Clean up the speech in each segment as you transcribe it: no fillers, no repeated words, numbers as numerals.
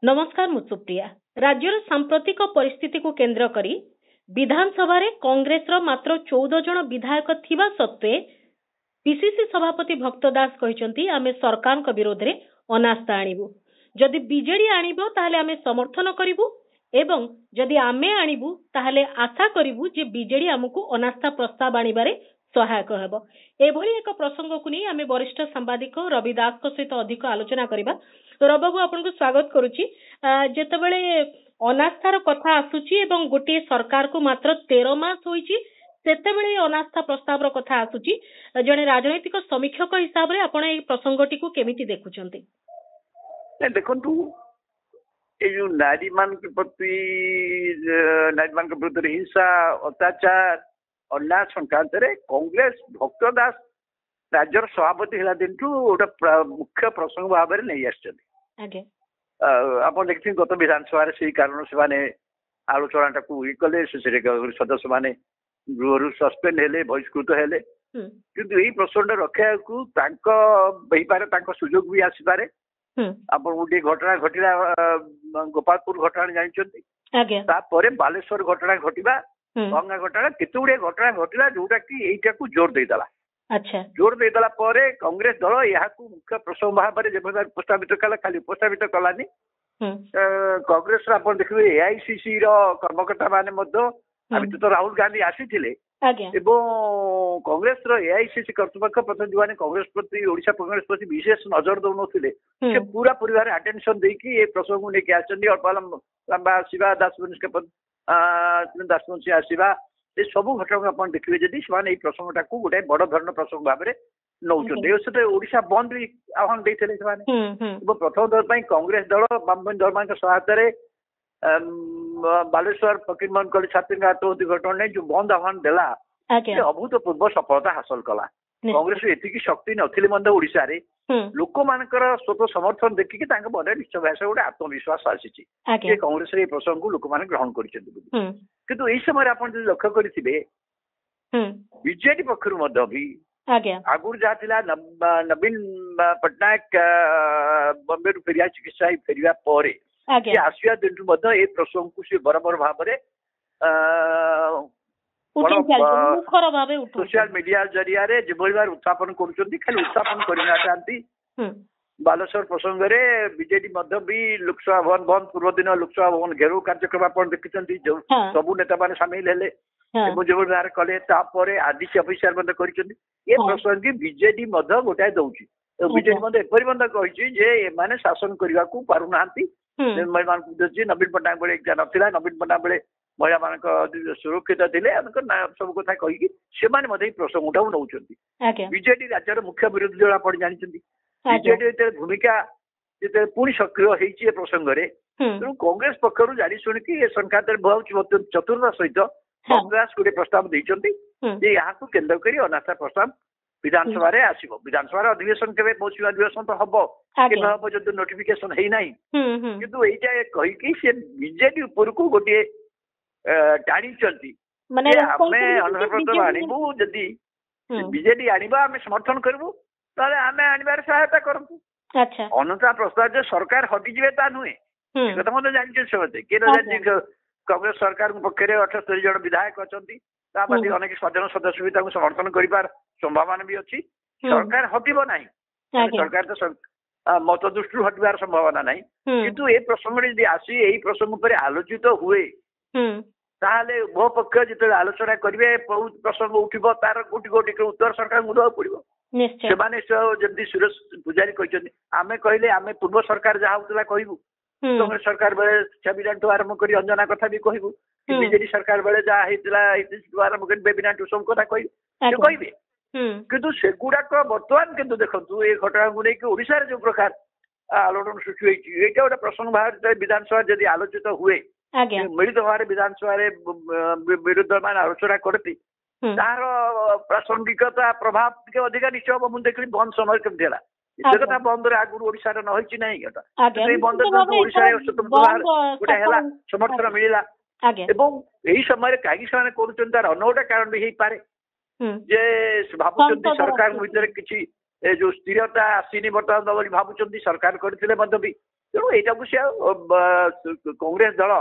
नमस्कार मु सुप्रिया। राज्यर सांप्रतिक परिस्थिति को केंद्र करी विधानसभा रे कांग्रेस रो मात्र 14 जन विधायक थिबा सत्वे पीसीसी सभापति भक्त दास कहिसंती आमे सरकार को विरोध रे अनास्था आनिबु। जदि बीजेडी आनिबो ताहले आमे समर्थन करिबु एवं जदि आमे आनिबु ताहले आशा करिबु जे बीजेडी हमकु अनास्था प्रस्ताव आनिबारे सहायक हेबो। एभली एक प्रसंग को नहीं आमे वरिष्ठ सांबादिक रवि दास को सहित अधिक आलोचना करिबा। तो रवि बाबू आपनको स्वागत करूची। जेतेबेले अनास्थार कथा आसुची एवं गोटे सरकार को मात्र 13 मास होईची सेतेबेले अनास्था प्रस्ताव रो कथा आसुची, जने राजनैतिक समीक्षक हिसाब रे आपण ए प्रसंगटी को केमिति देखुचंती? देखंतु ए जो नारी मान के प्रति विरुद्ध हिंसा अत्याचार अन्याय संक्रांत रे कांग्रेस भक्त दास राज्यर सभापति हला दिन गोटे मुख्य प्रसंग भाव में नहीं आगे आप देखते गत विधानसभा से कारण से आलोचना कले सदस्य मैंने गृह सस्पेंड हेले बहिष्कृत हेले किंतु यही प्रसंग रखा सुजोग भी आसपे आप गोटे घटना घटला गोपालपुर घटना जानते बालेश्वर घटना घटवा भंगा घटना केते गुड़े घटना घटला जोटा कि एटा को जोर देदेला। अच्छा जोर देदेला परे कांग्रेस दल यहाँ मुख्य प्रसंग भाव में उपस्थापित कला खाली उपस्थापित कलानी कांग्रेस आप देखिए एआईसीसी कर्मकर्ता माने तो राहुल गांधी आसी कांग्रेस एआईसीसी कर्तृपक्ष प्रति जो कांग्रेस प्रति ओडिशा कांग्रेस प्रति विशेष नजर दौन से पूरा परिवार अटेंशन देकी प्रसंग को लेकिन आसवा आसवा दासवंशी आसवा ये सब घटना आप देखिए जदि से प्रसंगटा को गोटे बड़ धरण प्रसंग भाव में नौकरी ओडिशा बंद भी आह्वान देते प्रथम दल कांग्रेस दल बामपंथी दल सहायता बालेश्वर फकीरमोहन कली छात्री आत्महत्या घटना ने जो बंद आह्वान देला अभूतपूर्व सफलता हासिल कला। कांग्रेस एतिकी शक्ति नथिले मंदे ओडिशा रे लोक मानकर स्वतः समर्थन देखिकी तांके बडे निश्चय भाषा गोटे आत्मविश्वास आसीची जे कांग्रेस रे प्रसंग को लोक माने ग्रहण करिसेंती किंतु एई समय आपण जे लक्ष्य करिथिबे बीजेडी पक्षरु मध्य भी आगुर जाथिला नवीन पटनायक बॉम्बे रु फेरिया चिकित्सा फेरिया परे आसिया दिन मध्य ए प्रसंग को से बराबर भाव में सोशल मीडिया जरिया रे जो उत्थापन कर खाली उत्थापन करना चाहती बालेश्वर प्रसंग में बीजेडी भी लोकसभा भवन बंद पूर्व दिन लोकसभा भवन घेराव कार्यक्रम आप देखते सबू नेता मैंने सामिल हेले जो कले आदित्य अफिसर प्रसंग की बीजेडी गोटाए दौची बीजेडी एपरी शासन करने को पारुना नवीन पट्टनायक बेले ना नवीन पट्टनायक बेले महिला मान सुरक्षित थे सब कथा कहीकि से प्रसंग नौ बीजेडी राज्यर मुख्य विरोधी दल आप जानते बीजेडी भूमिका जो पुणी सक्रिय होती प्रसंग में तेणु कांग्रेस पक्षर जारी शुणिकी संक्रांत बहुत चतुरता सहित कांग्रेस गोटे प्रस्ताव देते यहाँ को केन्द्र कर अनास्था प्रस्ताव विधानसभा रे आसीबो। विधानसभा अधिवेशन केबे मौसुमी अधिवेशन तो हबो कि न हबो जदि नोटिफिकेशन हेई नाही किंतु एटा कहि कि से बीजेडी ऊपर को गोटे टाणी चलती माने हमें अनुप्रस्ताव आनिबो जदि बीजेडी आनिबा हमें समर्थन करबो ताले हमें आनिबार सहायता करबो। अच्छा अनुता प्रस्ताव जे सरकार हटि जिवे ता नुहे कथा मते जानछि समते के न कांग्रेस सरकार पक्षरे 78 जन विधायक अछंती तापति अनेक सज्जन सदस्य भी समर्थन कर संभावना भी अच्छी सरकार हटब ना सरकार तो मत दृष्टि हटबार संभावना ना किंतु ए प्रसंग आसी यही प्रसंग पर आलोचित हुए ताहले मो पक्ष जो आलोचना करेंगे प्रसंग उठब तार गोटी गोटी उत्तर सरकार को देवा पड़ो जमी सुरेश पूजारी कहते आम कहले आम पूर्व सरकार जहाँ होता कहबू कांग्रेस सरकार बेले शिक्षा विधान आरंभ कर अंजना कथा भी कहबू बीजेडी सरकार बेले जहाँ होता आरंभ कर बेबिना सब कथा कहे किंतु सेगुड़ाक बर्तमान किंतु देखो ये घटना को लेकिन ओडिशा जो प्रकार आलोड़न सृष्टि होती है गोटे प्रसंग भाव विधानसभा जदि आलोचित हुए मिलित भाव विधानसभा विरोधी मान आलोचना करती तार प्रासंगिकता प्रभाव टे अधिका निश्चय हम मुझे देखी बंद समय केमती है से कथा बंद आगुरी ओडिशा नही ना बंद ओडिशा गोटे समर्थन मिलला यही समय कहीं तार अन्य गोटे कारण भी हो पारे ଯେ ଭାବୁଛନ୍ତି ସରକାର ଭିତରେ କିଛି ଯୋଉ ସ୍ଥିରତା ଆସିନି ବର୍ତ୍ତମାନ ବୋଲି ଭାବୁଛନ୍ତି ସରକାର କରିଥିଲେ ମଧ୍ୟ ବି। ତେଣୁ ଏଇଟାକୁ ସେ କଂଗ୍ରେସ ଦଳ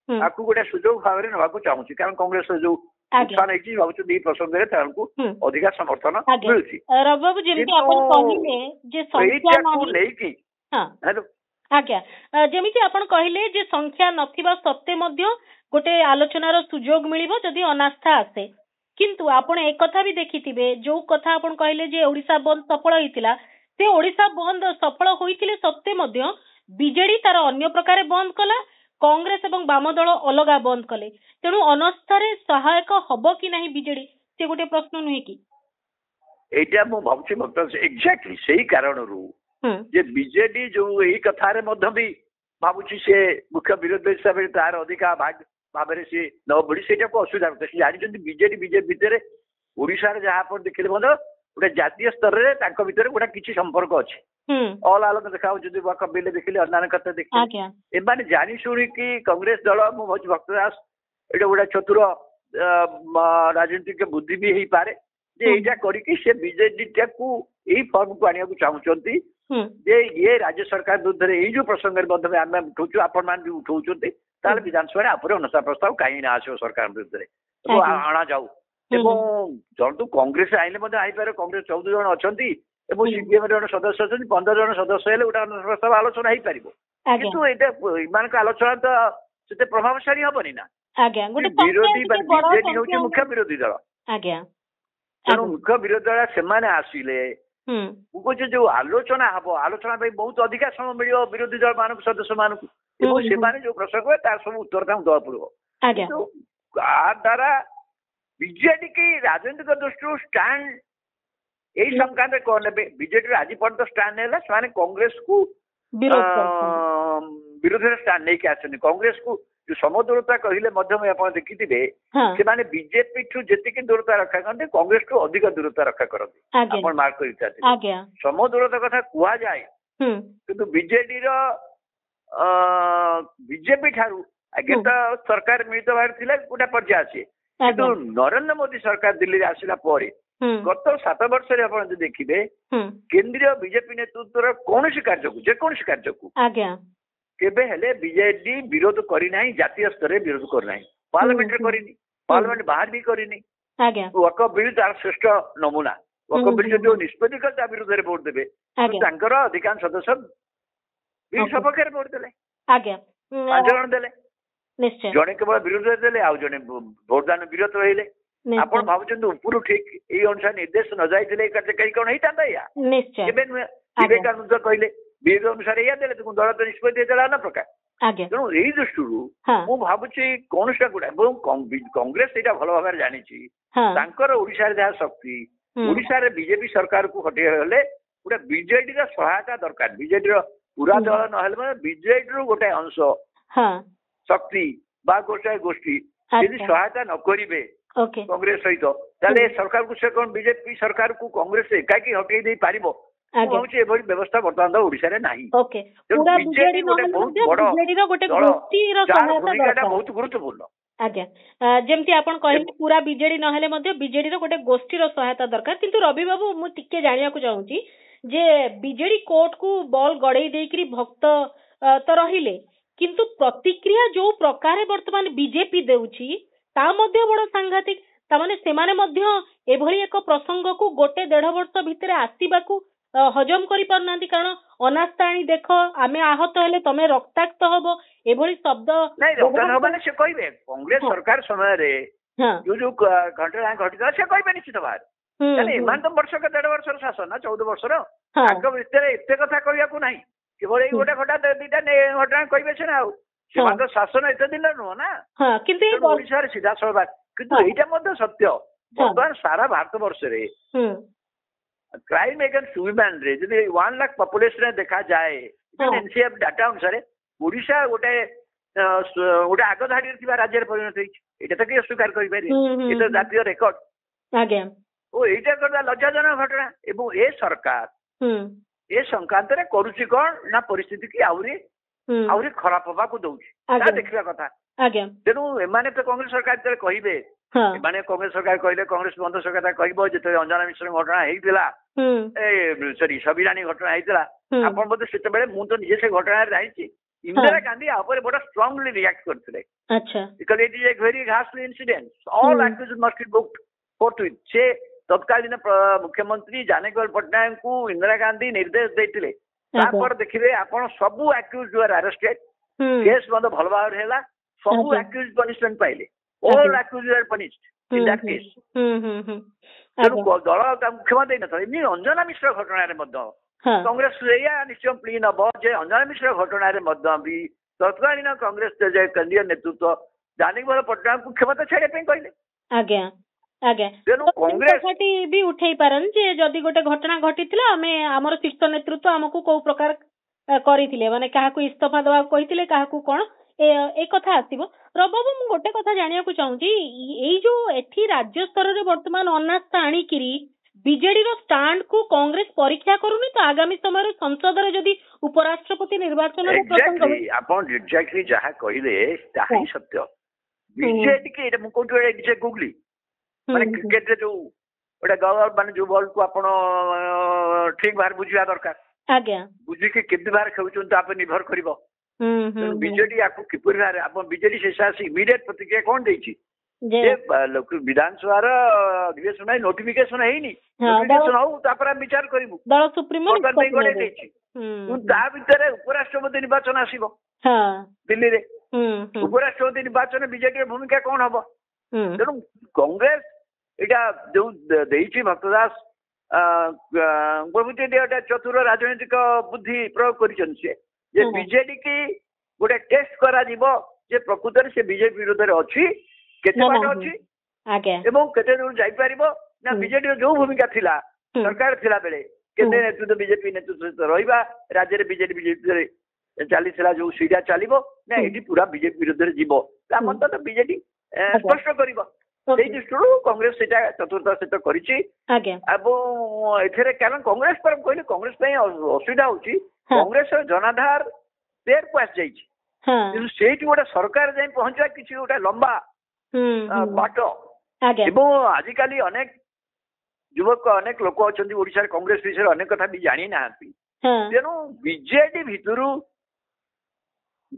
ତାକୁ ଗୋଟେ ସୁଯୋଗ ଭାବରେ ନେବାକୁ ଚାହୁଁଛି, କାରଣ କଂଗ୍ରେସର ଯୋଉ ଉତ୍ଥାନ ହେଇଛି ଭାବୁଛନ୍ତି ଏଇ ପ୍ରସଙ୍ଗରେ ତାଙ୍କୁ ଅଧିକା ସମର୍ଥନ ମିଳୁଛି। ଏଇଟାକୁ ନେଇକି ଆଜ୍ଞା, ଯେମିତି ଆପଣ କହିଲେ ଯେ ସଂଖ୍ୟା ନଥିବା ସତ୍ତ୍ୱେ ମଧ୍ୟ ଗୋଟେ ଆଲୋଚନାର ସୁଯୋଗ ମିଳିବ ଯଦି ଅନାସ୍ଥା ଆସେ। କିନ୍ତୁ ଆପଣ ଏକଥା ବି ଦେଖିଥିବେ, ଯୋଉ କଥା ଆପଣ କହିଲେ ଯେ ଓଡିଶା ବନ୍ଦ ସଫଳ ହେଇଥିଲା, ସେ ଓଡିଶା ବନ୍ଦ ସଫଳ ହୋଇଥିଲେ ସତ୍ତ୍ୱେ ମଧ୍ୟ ବିଜେଡି ତାର ଅନ୍ୟ ପ୍ରକାରେ ବନ୍ଦ କଲା, କଂଗ୍ରେସ ଏବଂ ବାମ ଦଳ ଅଲଗା ବନ୍ଦ କଲେ। ତେଣୁ ଅନାସ୍ଥାରେ ସହାୟକ ହବ କି ନାହିଁ ବିଜେଡି, ସେ ଗୋଟେ ପ୍ରଶ୍ନ ନୁହେଁ କି? ଏଇଟା ମୁଁ ଭାବୁଛି ଏକ୍ଜାକ୍ଟଲି ସେଇ କାରଣରୁ ଯେ ବିଜେଡି ଯୋଉ ଏଇ କଥାରେ ମଧ୍ୟ ବି ଭାବୁଛି ସେ ମୁଖ୍ୟ ବିରୋଧୀ ହିସାବରେ ତାର ଅଧିକା ଭାବରେ ସେ ନ ବଢି ସେଇଟାକୁ ଅସୁବିଧା କରୁଛି। ସେ ଜାଣିଛନ୍ତି ବିଜେଡି ବିଜେପି ଭିତରେ ଓଡିଶାରେ ଯାହା ଆପଣ ଦେଖିଲେ ମଧ୍ୟ ଗୋଟେ ଜାତୀୟ ସ୍ତରରେ ତାଙ୍କ ଭିତରେ ଗୋଟେ କିଛି ସମ୍ପର୍କ ଅଛି। ଅଲ୍ ଆଲୋକ ଦେଖାଯାଉଛନ୍ତି, ବିଲେ ଦେଖିଲେ, ଅନ୍ୟାନ୍ୟ କଥା ଦେଖିଲେ, ଏମାନେ ଜାଣି ଶୁଣିକି କଂଗ୍ରେସ ଦଳ, ମୁଁ ଭାବୁଛି ଭକ୍ତ ଦାସ ଏଇଟା ଗୋଟେ ଚତୁର ରାଜନୈତିକ ବୁଦ୍ଧି ବି ହେଇପାରେ ଯେ ଏଇଟା କରିକି ସେ ବିଜେଡି ଟାକୁ ଏଇ ଫର୍ମକୁ ଆଣିବାକୁ ଚାହୁଁଛନ୍ତି ଯେ ଇଏ ରାଜ୍ୟ ସରକାର ବିରୁଦ୍ଧରେ ଏଇ ଯୋଉ ପ୍ରସଙ୍ଗରେ ମଧ୍ୟ ଆମେ ଉଠଉଛୁ, ଆପଣ ମାନେ ବି ଉଠଉଛନ୍ତି, ତାହେଲେ ବିଧାନସଭାରେ ଉପରେ ଅନୁସାର ପ୍ରସ୍ତାବ କାହିଁକି ନା ଆସିବ ସରକାର ବିରୁଦ୍ଧରେ ଅଣାଯାଉ। ଏବଂ ଜଣନ୍ତୁ କଂଗ୍ରେସ ଆଇଲେ ମଧ୍ୟ ଆଇପାରେ, କଂଗ୍ରେସ 14 ଜଣ ଅଛନ୍ତି ଏବଂ ସିପିଏମ ଜଣେ ସଦସ୍ୟ ଅଛନ୍ତି, 15 ଜଣ ସଦସ୍ୟ ହେଲେ ଗୋଟେ ପ୍ରସ୍ତାବ ଆଲୋଚନା ହେଇପାରିବ। କିନ୍ତୁ ଏଇଟା ଏମାନଙ୍କ ଆଲୋଚନା ତ ସେତେ ପ୍ରଭାବଶାଳୀ ହବନି ନା। ବିରୋଧୀ ବିଜେଡି ହଉଛି ମୁଖ୍ୟ ବିରୋଧୀ ଦଳ। ତେଣୁ ମୁଖ୍ୟ ବିରୋଧୀ ଦଳ ସେମାନେ ଆସିଲେ ମୁଁ କହୁଛି ଯୋଉ ଆଲୋଚନା ହବ, ଆଲୋଚନା ପାଇଁ ବହୁତ ଅଧିକା ସମୟ ମିଳିବ ବିରୋଧୀ ଦଳ ମାନଙ୍କୁ, ସଦସ୍ୟ ମାନଙ୍କୁ, ଏବଂ ସେମାନେ ଯୋଉ ପ୍ରସଙ୍ଗ ହୁଏ ତାର ସବୁ ଉତ୍ତର ତାଙ୍କୁ ଦେବାକୁ ପଡିବ। କିନ୍ତୁ ଆ ଦ୍ୱାରା ବିଜେଡି କି ରାଜନୈତିକ ଦୃଷ୍ଟିରୁ ଷ୍ଟାଣ୍ଡ ଏଇ ସଂକ୍ରାନ୍ତରେ କଣ ନେବେ? ବିଜେଡିର ଆଜି ପର୍ଯ୍ୟନ୍ତ ଷ୍ଟାଣ୍ଡ ନେଲା, ସେମାନେ କଂଗ୍ରେସକୁ ବିରୋଧରେ ଷ୍ଟାଣ୍ଡ ନେଇକି ଆସିଛନ୍ତି। କଂଗ୍ରେସକୁ ଯୋଉ ସମଦୂରତା କହିଲେ ମଧ୍ୟ ଆପଣ ଦେଖିଥିବେ, ସେମାନେ ବିଜେପି ଠୁ ଯେତିକି ଦୂରତା ରକ୍ଷା କରନ୍ତି କଂଗ୍ରେସ ଠୁ ଅଧିକ ଦୂରତା ରକ୍ଷା କରନ୍ତି। ଆପଣ ମାର୍କ କରିଥାନ୍ତି, ସମଦୂରତା କଥା କୁହାଯାଏ, କିନ୍ତୁ ବିଜେଡିର ବିଜେପି ଠାରୁ ଆଗେ ତ ସରକାର ମିଳିତ ଭାବରେ ଥିଲା ଗୋଟେ ପର୍ଯ୍ୟାୟ ଅଛି, କିନ୍ତୁ ନରେନ୍ଦ୍ର ମୋଦୀ ସରକାର ଦିଲ୍ଲୀରେ ଆସିଲା ପରେ ଗତ 7 ବର୍ଷରେ ଆପଣ ଯଦି ଦେଖିବେ କେନ୍ଦ୍ରୀୟ ବିଜେପି ନେତୃତ୍ୱର କୌଣସି କାର୍ଯ୍ୟକୁ, ଯେକୌଣସି କାର୍ଯ୍ୟକୁ କେବେ ହେଲେ ବିଜେଡି ବିରୋଧ କରିନାହିଁ, ଜାତୀୟ ସ୍ତରରେ ବିରୋଧ କରିନାହିଁ, ପାର୍ଲାମେଣ୍ଟରେ କରିନି, ପାର୍ଲାମେଣ୍ଟ ବାହାରେ ବି କରିନି। ୱାକଫ ବିଲ୍ ତାର ଶ୍ରେଷ୍ଠ ନମୁନା। ୱାକଫ ବିଲ୍ ଯଦି ନିଷ୍ପତ୍ତି କରି ତା ବିରୁଦ୍ଧରେ ଭୋଟ ଦେବେ, ତାଙ୍କର ଅଧିକାଂଶ ସଦସ୍ୟ ବିଲ୍ ସପକ୍ଷରେ ଭୋଟ ଦେଲେ, 5 ଜଣ ଦେଲେ, ଜଣେ କେବଳ ବିରୋଧରେ ଦେଲେ, ଆଉ ଜଣେ ଭୋଟଦାନ ବିରତ ରହିଲେ। ଆପଣ ଭାବୁଛନ୍ତି ଉପରୁ ଠିକ ଏଇ ଅନୁସାରେ ନିର୍ଦ୍ଦେଶ ନ ଯାଇଥିଲେ ଏଇ କାର୍ଯ୍ୟକାରୀ କଣ ହେଇଥାନ୍ତା? ଏଇଆ କେବେ ନୁହେଁ। ବିବେକାନନ୍ଦ କହିଲେ ବିରୋଧ ଅନୁସାରେ ଏଇଆ ଦେଲେ, ଦଳ ତ ନିଷ୍ପତ୍ତି ଦେଲା ଅନ୍ୟ ପ୍ରକାର। ତେଣୁ ଏଇ ଦୃଷ୍ଟିରୁ ମୁଁ ଭାବୁଛି କୌଣସି ଗୁଡା, ଏବଂ କଂଗ୍ରେସ ସେଇଟା ଭଲ ଭାବରେ ଜାଣିଛି, ତାଙ୍କର ଓଡିଶାରେ ଯାହା ଶକ୍ତି, ଓଡିଶାରେ ବିଜେପି ସରକାରକୁ ହଟେଇବା ହେଲେ ଗୋଟେ ବିଜେଡିର ସହାୟତା ଦରକାର। ବିଜେଡିର ପୁରା ଦଳ ନହେଲେ ମଧ୍ୟ ବିଜେଡିରୁ ଗୋଟେ ଅଂଶ ଶକ୍ତି ବା ଗୋଟେ ଗୋଷ୍ଠୀ ଯଦି ସହାୟତା ନ କରିବେ କଂଗ୍ରେସ ସହିତ, ତାହେଲେ ସରକାରକୁ ସେ କଣ ବିଜେପି ସରକାରକୁ କଂଗ୍ରେସ ଏକାକି ହଟେଇ ଦେଇ ପାରିବ? ମୁଁ ଭାବୁଛି ଏଭଳି ବ୍ୟବସ୍ଥା ବର୍ତ୍ତମାନ ଓଡିଶାରେ ନାହିଁ। ବିଜେଡି ଗୋଟେ ବହୁତ ବଡ ଦଳ, ଯାହାର ଭୂମିକାଟା ବହୁତ ଗୁରୁତ୍ୱପୂର୍ଣ୍ଣ। ଯେମିତି ଆପଣ କହିଲେ ପୁରା ବିଜେଡି ନହେଲେ ମଧ୍ୟ ବିଜେଡିର ଗୋଟେ ଗୋଷ୍ଠୀର ସହାୟତା ଦରକାର। କିନ୍ତୁ ରବି ବାବୁ, ମୁଁ ଟିକେ ଜାଣିବାକୁ ଚାହୁଁଛି ଯେ ବିଜେଡି କୋର୍ଟକୁ ବଲ୍ ଗଡେଇ ଦେଇକିରି ଭକ୍ତ ତ ରହିଲେ, କିନ୍ତୁ ପ୍ରତିକ୍ରିୟା ଯୋଉ ପ୍ରକାରେ ବର୍ତ୍ତମାନ ବିଜେପି ଦେଉଛି ତା ମଧ୍ୟ ବଡ ସାଂଘାତିକ। ତାମାନେ ସେମାନେ ମଧ୍ୟ ଏଭଳି ଏକ ପ୍ରସଙ୍ଗକୁ 1-1.5 ବର୍ଷ ଭିତରେ ଆସିବାକୁ ହଜମ କରିପାରୁନାହାନ୍ତି, କାରଣ ଅନାସ୍ଥା ଆଣି ଦେଖ ଆମେ ଆହତ ହେଲେ ତମେ ରକ୍ତାକ୍ତ ହବ, ଏଭଳି ଶବ୍ଦ ସେ କହିବେ। କଂଗ୍ରେସ ସରକାର ସମୟରେ ଯୋଉ ଘଟଣା ଘଟିଥିଲା ସେ କହିବେ ନିଶ୍ଚିତ ଭାବରେ। ଏମାନେ ତ ବର୍ଷକ 1.5 ବର୍ଷର ଶାସନ ନା, 14 ବର୍ଷର, ତାଙ୍କ ଭିତରେ ଏତେ କଥା କହିବାକୁ ନାହିଁ। କେବଳ ଏଇ ଗୋଟେ ଘଟଣା 2ଟା ଘଟଣା କହିବେ ସିନା, ଆଉ ସେମାନଙ୍କ ଶାସନ ଏତେ ଦିନ ନୁହଁ ନା। କିନ୍ତୁ ଓଡିଶାରେ ସିଧାସଳଖ, କିନ୍ତୁ ଏଇଟା ମଧ୍ୟ ସତ୍ୟ, ବର୍ତ୍ତମାନ ସାରା ଭାରତ ବର୍ଷରେ କ୍ରାଇମ ଏଗେନ୍ଷ୍ଟ ହ୍ୟୁମାନ ରେ ଯଦି 1 ଲାଖ ପପୁଲେସନ ଦେଖାଯାଏ, ଏନସିଏଫ ଡାଟା ଅନୁସାରେ ଓଡିଶା ଗୋଟେ ଆଗ ଧାଡିରେ ଥିବା ରାଜ୍ୟରେ ପରିଣତ ହେଇଛି। ଏଇଟା ତ କିଏ ସ୍ୱୀକାର କରିପାରିବେ, ଏଇଟା ଜାତୀୟ ରେକର୍ଡ। ଓ ଏଇଟା ଗୋଟେ ଲଜ୍ଜାଜନକ ଘଟଣା। ଏବଂ ଏ ସରକାର ଏ ସଂକ୍ରାନ୍ତରେ କରୁଛି କଣ ନା, ପରିସ୍ଥିତି କି ଆହୁରି ଖରାପ ହବାକୁ ଦଉଛି, ତାହା ଦେଖିବା କଥା। ତେଣୁ ଏମାନେ ତ କଂଗ୍ରେସ ସରକାର ଯେତେବେଳେ କହିବେ ମାନେ କଂଗ୍ରେସ ସରକାର କହିଲେ କଂଗ୍ରେସ ବନ୍ଧ ସରକାର କହିବ ଯେତେବେଳେ ଅଞ୍ଜନା ମିଶ୍ର ଘଟଣା ହେଇଥିଲା ସରି ସବିରାଣୀ ଘଟଣା ହେଇଥିଲା ଆପଣ ବୋଧେ ସେତେବେଳେ ମୁଁ ତ ନିଜେ ସେ ଘଟଣାରେ ଜାଣିଛି ଇନ୍ଦିରା ଗାନ୍ଧୀ ଆ ଉପରେ ବଡ ଷ୍ଟ୍ରଙ୍ଗଲି ରିଆକ୍ଟ କରିଥିଲେ because it is a very ghastly incident. All accused must be booked forthwith. ସେ ତତ୍କାଳୀନ ମୁଖ୍ୟମନ୍ତ୍ରୀ ଜାନକୀ ପଟ୍ଟନାୟକ କୁ ଇନ୍ଦିରା ଗାନ୍ଧୀ ନିର୍ଦ୍ଦେଶ ଦେଇଥିଲେ ତାପରେ ଦେଖିବେ ଆପଣ ସବୁ accused were arrested. କେସ୍ ମଧ୍ୟ ଭଲ ଭାବରେ ହେଲା ସବୁ accused punishment ପାଇଲେ all accused were punished in that case. ତେଣୁ ଦଳ ତାଙ୍କୁ କ୍ଷମା ଦେଇନଥିଲା ଏମିତି ଅଞ୍ଜନା ମିଶ୍ର ଘଟଣାରେ ମଧ୍ୟ କଂଗ୍ରେସ ଏଇଆ ନିଶ୍ଚୟ ପ୍ଲି ନବ ଯେ ଅଞ୍ଜନା ମିଶ୍ର ଘଟଣାରେ ମଧ୍ୟ ବି ତତ୍କାଳୀନ କଂଗ୍ରେସ କେନ୍ଦ୍ରୀୟ ନେତୃତ୍ୱ ଜାନକୀ ପଟ୍ଟନାୟକଙ୍କୁ କ୍ଷମତା ଛାଡିବା ପାଇଁ କହିଲେ ଆଜ୍ଞା ଆଜ୍ଞା ତେଣୁ କଂଗ୍ରେସ ବି ଉଠେଇ ପାରନ୍ତି ଯେ ଯଦି ଗୋଟେ ଘଟଣା ଘଟିଥିଲା ଆମେ ଆମର ଶୀର୍ଷ ନେତୃତ୍ୱ ଆମକୁ କୋଉ ପ୍ରକାର କରିଥିଲେ ମାନେ କାହାକୁ ଇସ୍ତଫା ଦେବାକୁ କହିଥିଲେ କାହାକୁ କଣ ଏ କଥା ଆସିବ। ରବାବୁ ମୁଁ ଗୋଟେ କଥା ଜାଣିବାକୁ ଚାହୁଁଛି ଏଇ ଯୋଉ ଏଠି ରାଜ୍ୟ ସ୍ତରରେ ବର୍ତ୍ତମାନ ଅନାସ୍ଥା ଆଣିକିରି ବିଜେଡିର ଷ୍ଟାଣ୍ଡ କୁ କଂଗ୍ରେସ ପରୀକ୍ଷା କରୁନି ତ ଆଗାମୀ ସମୟରେ ସଂସଦରେ ଯଦି ଉପରାଷ୍ଟ୍ରପତି ନିର୍ବାଚନ ଆପଣ ଏକ୍ଜାକ୍ଟଲି ଯାହା କହିଲେ ତାହା ହିଁ ସତ୍ୟ ବିଜେଡି କି ମୁଁ କୋଉଠି ନିଜେ ଗୁଗଲି ମାନେ କ୍ରିକେଟରେ ଯୋଉ ଗୋଟେ ଗଭର୍ଣ୍ଣର ମାନେ ଯୋଉ ବଲ୍ କୁ ଆପଣ ଠିକ ଭାବରେ ବୁଝିବା ଦରକାର ଆଜ୍ଞା ବୁଝିକି କେତେ ଭାବରେ ଖେଳୁଛନ୍ତି ତା ଉପରେ ନିର୍ଭର କରିବ ବିଜେଡି ଆକୁ କିପରି ଭାବରେ ଆପଣ ବିଜେଡି ଶେଷ ଆସି ଇମିଡିଏଟ ପ୍ରତିକ୍ରିୟା କଣ ଦେଇଛି ବିଧାନସଭାର ଅଧିବେଶନ ପାଇଁ ନୋଟିଫିକେସନ ହେଇନି ନୋଟିଫିକେସନ ହଉ ତାପରେ ଆମେ ବିଚାର କରିବୁ ଗଣେଇ ଦେଇଛି ତା ଭିତରେ ଉପରାଷ୍ଟ୍ରପତି ନିର୍ବାଚନ ଆସିବ ଦିଲ୍ଲୀରେ ଉପରାଷ୍ଟ୍ରପତି ନିର୍ବାଚନ ବିଜେଡିର ଭୂମିକା କଣ ହବ ତେଣୁ କଂଗ୍ରେସ ଏଇଟା ଯୋଉ ଦେଇଛି ଭକ୍ତ ଦାସ ପ୍ରଭୃତି ଗୋଟେ ଚତୁର ରାଜନୈତିକ ବୁଦ୍ଧି ପ୍ରୟୋଗ କରିଛନ୍ତି ସେ ଯେ ବିଜେଡି କି ଗୋଟେ ଟେଷ୍ଟ କରାଯିବ ଯେ ପ୍ରକୃତରେ ସେ ବିଜେପି ବିରୋଧରେ ଅଛି କେତେ ବାଟ ଅଛି ଏବଂ କେତେ ଦୂର ଯାଇପାରିବ ନା ବିଜେଡିର ଯୋଉ ଭୂମିକା ଥିଲା ସରକାର ଥିଲା ବେଳେ କେତେ ନେତୃତ୍ୱ ବିଜେପି ନେତୃତ୍ୱ ସହିତ ରହିବା ରାଜ୍ୟରେ ବିଜେଡି ବିଜେପିରେ ଚାଲିଥିଲା ଯୋଉ ସେଇଟା ଚାଲିବ ନା ଏଠି ପୁରା ବିଜେପି ବିରୋଧରେ ଯିବ ତା ମତ ବିଜେଡି ସ୍ପଷ୍ଟ କରିବ ସେଇ ଦୃଷ୍ଟିରୁ କଂଗ୍ରେସ ସେଇଟା ଚତୁର୍ଥ ସହିତ କରିଛି ଏବଂ ଏଥିରେ କାରଣ କଂଗ୍ରେସ କହିଲେ କଂଗ୍ରେସ ପାଇଁ ଅସୁବିଧା ହଉଛି କଂଗ୍ରେସର ଜନାଧାର ତେରକୁ ଆସିଯାଇଛି କିନ୍ତୁ ସେଇଠି ଗୋଟେ ସରକାର ଯାଇ ପହଞ୍ଚିବା କିଛି ଗୋଟେ ଲମ୍ବା ବାଟ ଏବଂ ଆଜିକାଲି ଅନେକ ଯୁବକ ଅନେକ ଲୋକ ଅଛନ୍ତି ଓଡିଶାରେ କଂଗ୍ରେସ ବିଷୟରେ ଅନେକ କଥା ବି ଜାଣି ନାହାନ୍ତି ତେଣୁ ବିଜେଡି ଭିତରୁ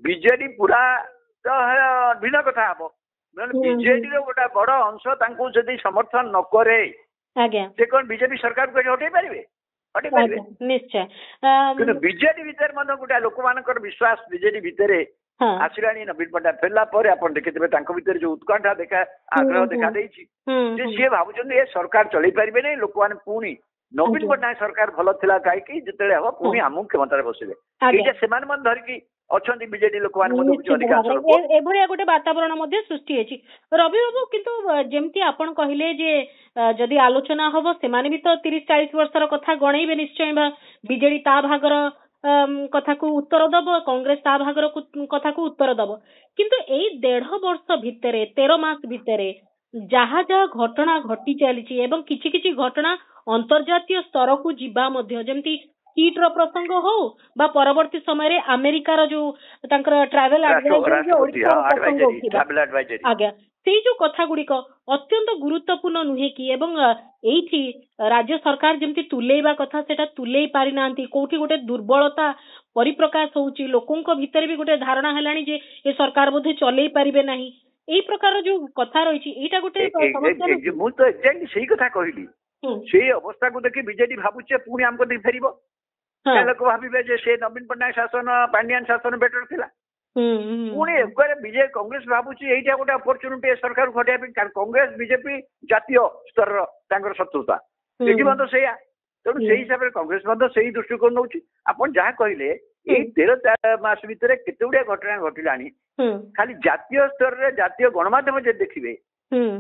ବିଜେଡି ପୁରା ତ ଭିନ୍ନ କଥା ହବ ବିଜେଡିର ଗୋଟେ ବଡ ଅଂଶ ତାଙ୍କୁ ଯଦି ସମର୍ଥନ ନ କରେ ସେ କଣ ବିଜେପି ସରକାରକୁ ହଟେଇ ପାରିବେ ନିଶ୍ଚୟ କିନ୍ତୁ ବିଜେଡି ଭିତରେ ମଧ୍ୟ ଗୋଟେ ଲୋକମାନଙ୍କର ବିଶ୍ୱାସ ବିଜେଡି ଭିତରେ ଆସିଲାଣି ନବୀନ ପଟ୍ଟନାୟକ ଫେରିଲା ପରେ ଆପଣ ଦେଖିଥିବେ ତାଙ୍କ ଭିତରେ ଯୋଉ ଉତ୍କଣ୍ଠା ଆଗ୍ରହ ଦେଖା ଦେଇଛି ଯେ ସିଏ ଭାବୁଛନ୍ତି ଏ ସରକାର ଚଳେଇ ପାରିବେନି ଲୋକମାନେ ପୁଣି ନବୀନ ପଟ୍ଟନାୟକ ସରକାର ଭଲ ଥିଲା କାହିଁକି ଯେତେବେଳେ ହବ ପୁଣି ଆମକୁ କ୍ଷମତାରେ ବସିବେ ଏଇଟା ସେମାନେ ମଧ୍ୟ ଧରିକି ଅଛନ୍ତି ବିଜେଡି ଲୋକମାନେ ଏଭଳିଆ ଗୋଟେ ବାତାବରଣ ମଧ୍ୟ ସୃଷ୍ଟି ହେଇଛି। ରବି ବାବୁ କିନ୍ତୁ ଯେମିତି ଆପଣ କହିଲେ ଯେ ଯଦି ଆଲୋଚନା ହବ ସେମାନେ ବି ତ 30-40 ବର୍ଷର କଥା ଗଣେଇବେ ନିଶ୍ଚୟ ବିଜେଡି ତା ଭାଗର କଥାକୁ ଉତ୍ତର ଦବ କଂଗ୍ରେସ ତା ଭାଗର କଥାକୁ ଉତ୍ତର ଦବ କିନ୍ତୁ ଏଇ 1.5 ବର୍ଷ ଭିତରେ 13 ମାସ ଭିତରେ ଯାହା ଯାହା ଘଟଣା ଘଟି ଚାଲିଛି ଏବଂ କିଛି କିଛି ଘଟଣା ଅନ୍ତର୍ଜାତୀୟ ସ୍ତରକୁ ଯିବା ମଧ୍ୟ ଯେମିତି କିଟ୍ ର ପ୍ରସଙ୍ଗ ହଉ ବା ପରବର୍ତ୍ତୀ ସମୟରେ ଆମେରିକାର ଯୋଉ ତାଙ୍କର ଟ୍ରାଭେଲ ଆଜ୍ଞା ସେଇ ଯୋଉ କଥା ଗୁଡିକ ଅତ୍ୟନ୍ତ ଗୁରୁତ୍ୱପୂର୍ଣ୍ଣ ନୁହେଁ କି ଏବଂ ଏଇଠି ରାଜ୍ୟ ସରକାର ଯେମିତି ତୁଲେଇବା କଥା ସେଟା ତୁଲେଇ ପାରିନାହାନ୍ତି କୋଉଠି ଗୋଟେ ଦୁର୍ବଳତା ପରିପ୍ରକାଶ ହଉଛି ଲୋକଙ୍କ ଭିତରେ ବି ଗୋଟେ ଧାରଣା ହେଲାଣି ଯେ ଏ ସରକାର ବୋଧେ ଚଲେଇ ପାରିବେ ନାହିଁ ଏଇ ପ୍ରକାର ଯୋଉ କଥା ରହିଛି ଏଇଟା ଗୋଟେ ମୁଁ ତ ଏକ୍ଜାକ୍ଟଲି ସେଇ କଥା କହିଲି ସେଇ ଅବସ୍ଥାକୁ ଦେଖି ବିଜେଡି ଭାବୁଛେ ପୁଣି ଆମକୁ ଦେଇ ଫେରିବ ଲୋକ ଭାବିବେ ଯେ ସେ ନବୀନ ପଟ୍ଟନାୟକ ଶାସନ ପାଣ୍ଡିଆନ ଶାସନ ବେଟର ଥିଲା ପୁଣି ବିଜେପି କଂଗ୍ରେସ ଭାବୁଛି ଏଇଟା ଗୋଟେ ଅପରଚ୍ୟୁନିଟି ଏ ସରକାରକୁ ଘଟାଇବା ପାଇଁ କାରଣ କଂଗ୍ରେସ ବିଜେପି ଜାତୀୟ ସ୍ତରର ତାଙ୍କର ଶତ୍ରୁତା ଏଠି ମଧ୍ୟ ସେଇଆ ତେଣୁ ସେଇ ହିସାବରେ କଂଗ୍ରେସ ମଧ୍ୟ ସେଇ ଦୃଷ୍ଟିକୋଣ ନଉଛି ଆପଣ ଯାହା କହିଲେ ଏଇ 13 ମାସ ଭିତରେ କେତେ ଗୁଡିଏ ଘଟଣା ଘଟିଲାଣି ଖାଲି ଜାତୀୟ ସ୍ତରରେ ଜାତୀୟ ଗଣମାଧ୍ୟମ ଯଦି ଦେଖିବେ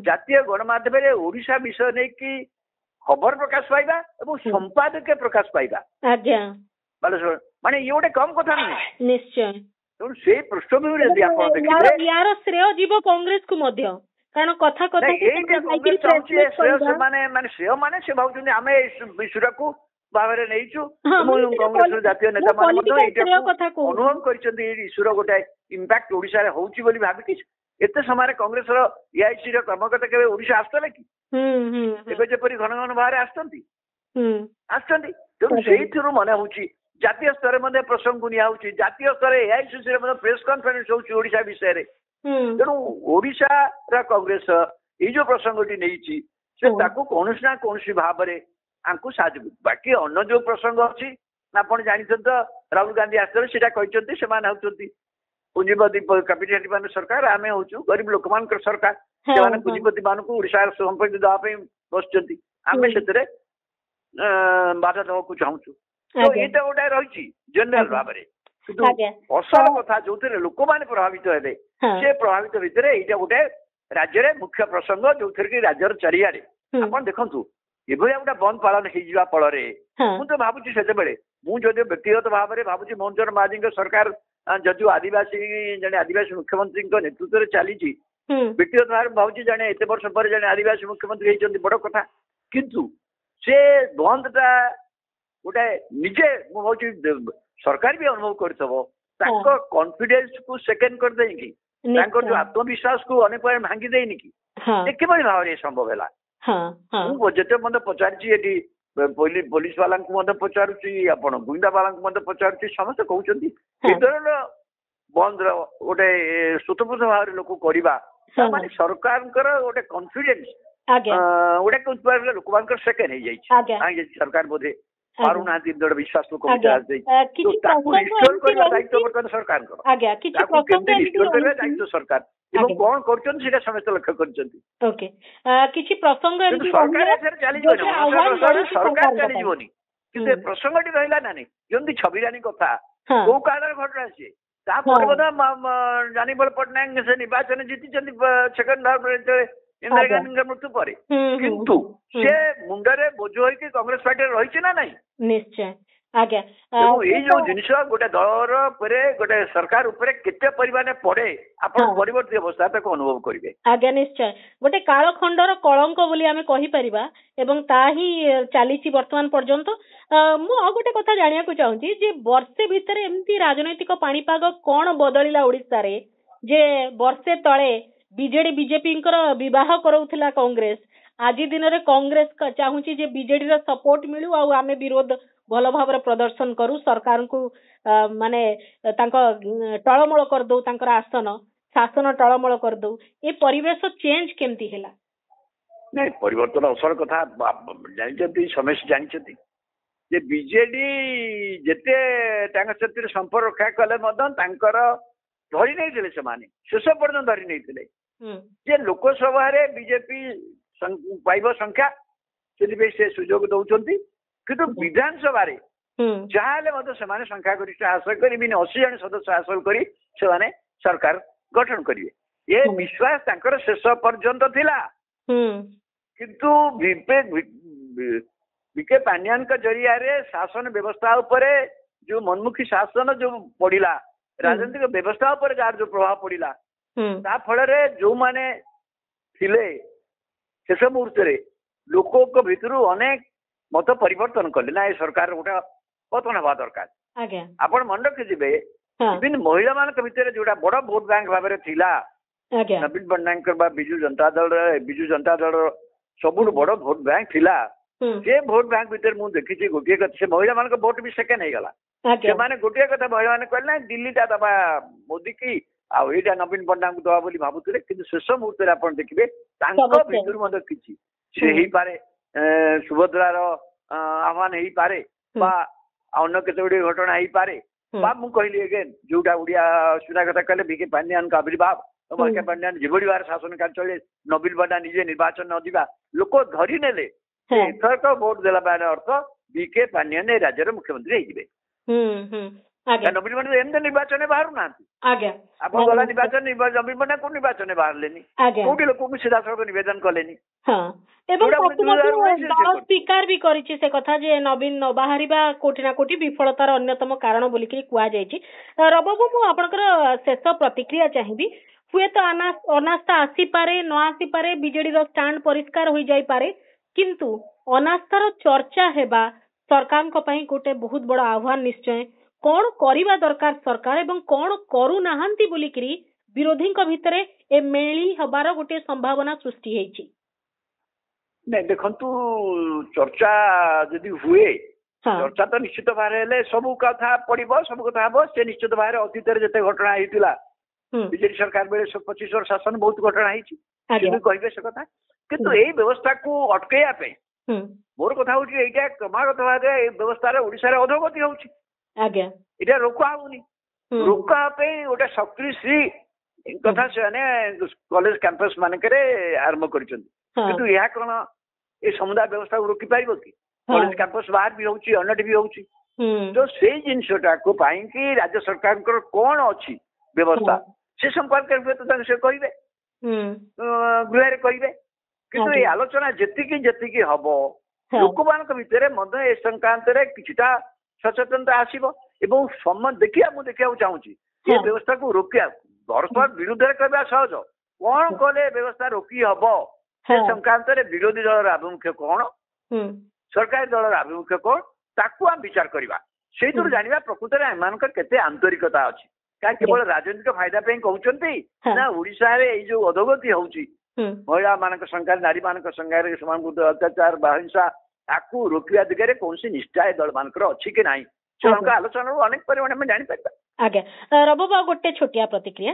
ଜାତୀୟ ଗଣମାଧ୍ୟମରେ ଓଡିଶା ବିଷୟ ନେଇକି ଖବର ପ୍ରକାଶ ପାଇବା ଏବଂ ସମ୍ପାଦକୀୟ ପ୍ରକାଶ ପାଇବା ମାନେ ଇଏ ଗୋଟେ କମ କଥା ନୁହେଁ ନିଶ୍ଚୟ ତେଣୁ ସେଇ ପୃଷ୍ଠଭୂମିରେ ଯଦି ଆପଣ ଦେଖିବେ ୟାର ଶ୍ରେୟ ଯିବ କଂଗ୍ରେସକୁ ମଧ୍ୟ କାରଣ କଥା କଥା ମାନେ ଶ୍ରେୟ ମାନେ ସେ ଭାବୁଛନ୍ତି ଆମେ ବିଶ୍ୱକୁ ଭାବରେ ନେଇଛୁ କଂଗ୍ରେସର ଜାତୀୟ ନେତା ମାନେ ମଧ୍ୟ ଏଇଟାକୁ ଅନୁଭବ କରିଛନ୍ତି ଏଇ ଇସ୍ୟୁର ଗୋଟେ ଇମ୍ପାକ୍ଟ ଓଡିଶାରେ ହଉଛି ବୋଲି ଭାବିକି एते समय कांग्रेस एआईसी कर्मकर्ता केवे ओडिशा आसतले कि एबे जेपरि घन घन बाहर आसतंती तेणु से मन हूँ जातीय स्तर में प्रसंग को निया जातीय स्तर एआईसीसी प्रेस कॉन्फ्रेंस होउची ओडिशा विषय रे तेणु ओडिशा रा कांग्रेस ये जो प्रसंगटी नहीं से ताकू कौन ना कौन भाव में आंकु साज बाकी अन्य जो प्रसंग अच्छी आप जानते तो राहुल गांधी आसते से कहते पुंजीपति कैपिटल मान सरकार आम हूँ गरीब लोक मान सरकार से पुंजीपति मान को ओडिशा संपत्ति देवाई बस आम से बाधा देवाक चाहूँ तो ये गोटे रही जनरल भाव में असल कथा जो लोक मैंने प्रभावित हे से प्रभावित भितर यहाँ गोटे राज्य में मुख्य प्रसंग जो कि राज्यर चारिआडे आप देखु ये गोटे बंद पालन हो फल मुझे भावुँ से मुझे व्यक्तिगत भाव में भावुँ मोहन महाजी सरकार जदि आदिवासी जड़े आदिवासी मुख्यमंत्री नेतृत्व में चली व्यक्तिगत भाव में भावुँ जड़े एत वर्ष पर जड़े आदिवासी मुख्यमंत्री होती बड़ कथा किंतु से बंदटा गोटे निजे मुझे सरकार भी अनुभव कर कॉन्फिडेंस को सेकेंड कर देकी जो आत्मविश्वास को अनेक बार भांगी देनी कि किभली भाव में संभव है जिते मत पचारि पुलिस वाला पचारुची आपण गुइंदा वाला पचारुची समस्त कहते बंद गोटे स्वतंत्र भाव में लोक करवा सरकार गोटे कॉन्फिडेंस गोटे लोक मान सेकेंड हो जाए सरकार बोधे पारू ना दृढ़ विश्वास लोक दायित्व सरकार दायित्व सरकार कौन कर समस्त लक्ष्य सरकार चलीजनी कि प्रसंग रहा ना नहीं जमी छबिरानी कथा कौ काल घटना सी जानीबल पट्टनायक से निर्वाचन जीति सेकेंड इंदिरा गांधी मृत्यु पर किंतु से मुंडरे बोझ होगी कांग्रेस पार्टी रही ना नहीं निश्चय ये जो जिनस गोटे दलर गोटे सरकार केते परिमाण पड़े आप परिवर्तित अवस्था अनुभव करेंगे आज्ञा निश्चय गोटे कालखंडर कलंक बोली आमे कहि परिबा एवं ता ही चली वर्तमान पर्यंत मु गोटे कथा जानिया को चाहूँगी जे वर्षे भितर एमती राजनैतिक पाणीपाग कौन बदलिला ओडिशा रे जे वर्षे तले बीजेडी बीजेपी विवाह कराउथिला कांग्रेस आज दिन में कांग्रेस चाहूँगी जे बीजेडी रो सपोर्ट मिलू आ आमे विरोध भल भाव प्रदर्शन करू सरकार को माने टळमळ कर दो आसन शासन टळमळ कर दो ये परिवेश चेंज केमती हैला नहीं परिवर्तन असल कथा जानते समस्त जानते जे बीजेडी जेते संपर्क रक्षा कले धरी नहीं शेष पर्यटन धरी नहीं जे लोकसभा बीजेपी पाइब संख्या से सुजोग दौरान किंतु विधानसभा जहाँ संख्या गरिष्ठ हासिल कर 80 जन सदस्य हासिल कर सरकार गठन करेंगे ये विश्वास शेष पर्यंत थिला किंतु विके पांड्यान जरिया शासन व्यवस्था उपरे जो मनमुखी शासन जो पड़ा राजनीतिक व्यवस्था उपर जार जो प्रभाव पड़ा ता फल जो माने थिले शेष मुहूर्त लोक भितर अनेक मत परिवर्तन कले ना ये सरकार गोटे पतन हवा दरकार आपण मन रखिथे इवन महिला मान भितर जोटा बड़ भोट बैंक भाव में थिला नवीन पट्टनायक बिजु जनता दल सब बड़ भोट बैंक थिला से भोट बैंक भितर मुझे देखी गोटे से महिला मान भोट भी सेकेंड हो गला गोटे कथा महिला मैंने कहले दिल्ली टा दबा मोदी की आईटा नवीन पट्टनायक दवा बोली भावुले कि शेष मुहूर्त आप देखिए भितर किसी से ही पारे सुभद्रार आह्वान हो पारे अन्य केते गुडी घटना हो पारे मु कहली अगेन जोटा ओडिया सुना कथा कहले विके पांड्यान का आविर्भाव विके पांड्यान जेभली भाव शासन कार्य चले नवीन पट्टनायक निजे निर्वाचन न दिबा लोक धरी नेले एथरक भोट देला बारे अर्थ विके पांड्यान राज्यर मुख्यमंत्री होइबे नवीन पट्टनायक एमते निर्वाचन बाहर ना आप गला निर्वाचन नवीन पट्टनायक को निर्वाचन बाहर लेनी कोटी लोक को सीधा सड़क निवेदन कलेनी स्वीकार भी करिछि से कथा जे नवीन न बाहरिबा कोठी ना कोठी विफलतार अन्यतम कारण बोली कि कुआ जायछि रबाबू मु आपनकर शेष प्रतिक्रिया चाहिबी हुए तो अनास्था आसी पारे न आसी पारे बीजेडी रो स्टैंड परिष्कार होई जाई पारे किंतु अनास्थार चर्चा हेबा सरकार को पई गोटे बहुत बड़ आह्वान निश्चय कौन करिबा दरकार सरकार एवं कौन करू नाहंती बोली कि विरोधी भितर ए मेली हबार गोटे संभावना सृष्टि हेछि नहीं देखंतु चर्चा जदि हुए हाँ चर्चा तो निश्चित भाव सब कथा पड़ो सब कथा हम से निश्चित भाव अतीत जिते घटना होता बीजेपी सरकार बेले 25 वर्ष शासन बहुत घटना होती कहे से कथा किंतु यही व्यवस्था को अटकैया मोर कथा हूँ ये क्रमागत भाव व्यवस्था ओडिशा रे अधोगति होगा रोका होनी रोका गोटे शक्तिश्री कथा से कॉलेज कैंपस मानक आरंभ कर यह कौन ये समुदाय व्यवस्था को रोकी पार कि कॉलेज कैंपस बाहर भी होची अन्यटी भी होची तो से जिनसटा को पाई कि राज्य सरकार कौन अच्छी व्यवस्था से संपर्क तो से कहे गृह कहे किंतु ये आलोचना जी हम लोक मान भितर ए संक्रांत किछिटा सचेतनता आसो देखिया देखा चाहूँगी ये व्यवस्था को रोकिया परस्पर विरुद्ध कहवा सहज कौन कले व्यवस्था रोकी हम से संक्रांत विरोधी दल आभिमुख्य कौन सरकारी दल आभिमुख्य कौन ताकू आम विचार करवा से जाना प्रकृत में एम केते आंतरिकता अच्छी क्या केवल राजनीतिक फायदा कहते ना ओडिशा रे जो अधोगति होची महिला मान संख्या नारी मान संख्या अत्याचार हिंसा ताकू रोकवा दिगरे कौन निष्ठा दल मानकर अच्छी कि नहीं आलोचना अनेक परिमाण में जानी पार आज्ञा रबा गोटे छोटिया प्रतिक्रिया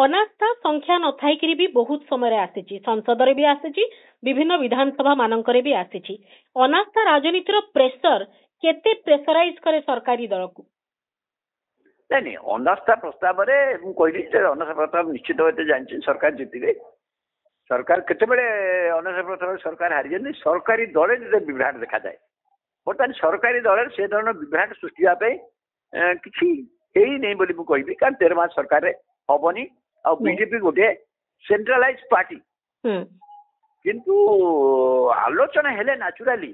अनास्था संख्या नथाई भी बहुत समय आसी संसद रे भी आसी विभिन्न विधानसभा मानकरे भी आसी अनास्था राजनीतिर प्रेशर केते प्रेशराइज करे सरकारी दल को नहीं अनास्था प्रस्ताव कहली अनास्था प्रस्ताव निश्चित भाव जानी सरकार जीतबे सरकार केतबेले अनास्था प्रस्ताव सरकार हारी जाती सरकारी दल विभ्राट देखा जाए बर्तमान सरकारी दल से धरण विभ्राट सृष्टि किसी नहीं बोली मुझे कारण 13 मास सरकार हेनी आ बीजेपी गोटे सेंट्रलाइज पार्टी किंतु आलोचना हेले नेचुराली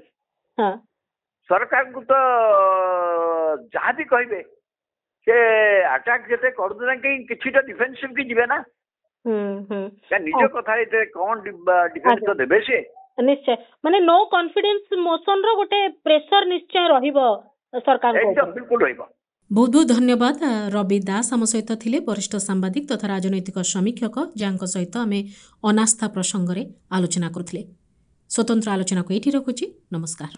सरकार को तो जहाँ भी कहे से अटैक जिते कर कि डिफेन्सिव की जीवे ना निज कथा कौन डिफेन्स तो देबे से निश्चय माने नो कॉन्फिडेंस मोशन रो गोटे प्रेशर निश्चय रहिबो सरकार को एकदम बिल्कुल रहिबो। बहुत बहुत धन्यवाद रवि दास आम सहित थिले वरिष्ठ सांबादिक तथा राजनैतिक समीक्षक जहाँ सहित आम अनास्था प्रसंग में आलोचना करुले। स्वतंत्र आलोचना को ये रखुची। नमस्कार।